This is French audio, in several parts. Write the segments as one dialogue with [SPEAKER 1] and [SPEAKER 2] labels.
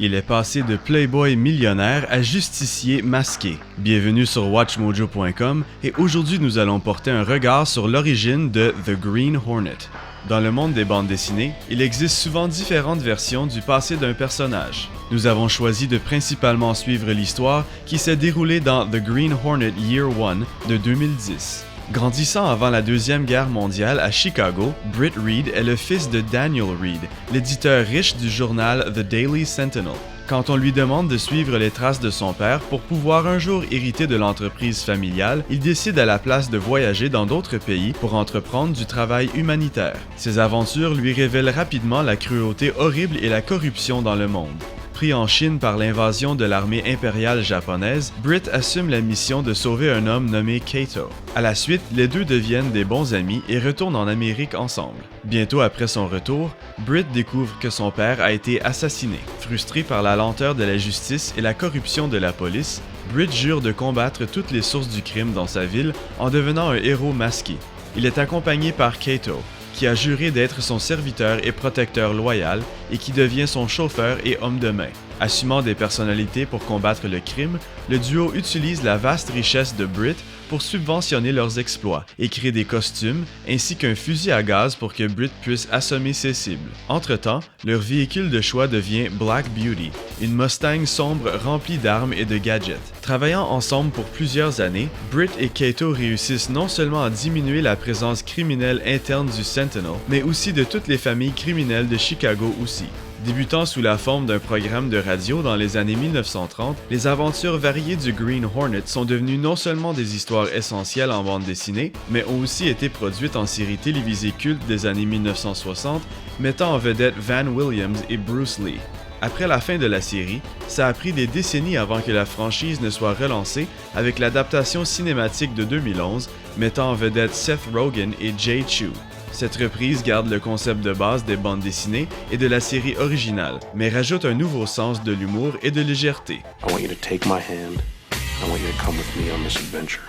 [SPEAKER 1] il est passé de playboy millionnaire à justicier masqué. Bienvenue sur WatchMojo.com et aujourd'hui nous allons porter un regard sur l'origine de The Green Hornet. Dans le monde des bandes dessinées, il existe souvent différentes versions du passé d'un personnage. Nous avons choisi de principalement suivre l'histoire qui s'est déroulée dans The Green Hornet Year One de 2010. Grandissant avant la Deuxième Guerre mondiale à Chicago, Britt Reed est le fils de Daniel Reed, l'éditeur riche du journal The Daily Sentinel. Quand on lui demande de suivre les traces de son père pour pouvoir un jour hériter de l'entreprise familiale, il décide à la place de voyager dans d'autres pays pour entreprendre du travail humanitaire. Ses aventures lui révèlent rapidement la cruauté horrible et la corruption dans le monde. Pris en Chine par l'invasion de l'armée impériale japonaise, Britt assume la mission de sauver un homme nommé Kato. À la suite, les deux deviennent des bons amis et retournent en Amérique ensemble. Bientôt après son retour, Britt découvre que son père a été assassiné. Frustré par la lenteur de la justice et la corruption de la police, Britt jure de combattre toutes les sources du crime dans sa ville en devenant un héros masqué. Il est accompagné par Kato, qui a juré d'être son serviteur et protecteur loyal et qui devient son chauffeur et homme de main. Assumant des personnalités pour combattre le crime, le duo utilise la vaste richesse de Britt pour subventionner leurs exploits et créer des costumes ainsi qu'un fusil à gaz pour que Britt puisse assommer ses cibles. Entre-temps, leur véhicule de choix devient Black Beauty, une Mustang sombre remplie d'armes et de gadgets. Travaillant ensemble pour plusieurs années, Britt et Kato réussissent non seulement à diminuer la présence criminelle interne du Sentinel, mais aussi de toutes les familles criminelles de Chicago aussi. Débutant sous la forme d'un programme de radio dans les années 1930, les aventures variées du Green Hornet sont devenues non seulement des histoires essentielles en bande dessinée, mais ont aussi été produites en séries télévisées cultes des années 1960, mettant en vedette Van Williams et Bruce Lee. Après la fin de la série, ça a pris des décennies avant que la franchise ne soit relancée avec l'adaptation cinématique de 2011, mettant en vedette Seth Rogen et Jay Chou. Cette reprise garde le concept de base des bandes dessinées et de la série originale, mais rajoute un nouveau sens de l'humour et de légèreté.
[SPEAKER 2] I want you to take my hand. I want you to come with me on this adventure.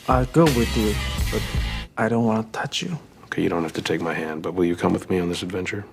[SPEAKER 3] I'll go with you, but I don't want to touch you.
[SPEAKER 2] Okay, you don't have to take my hand, but will you come with me on this adventure?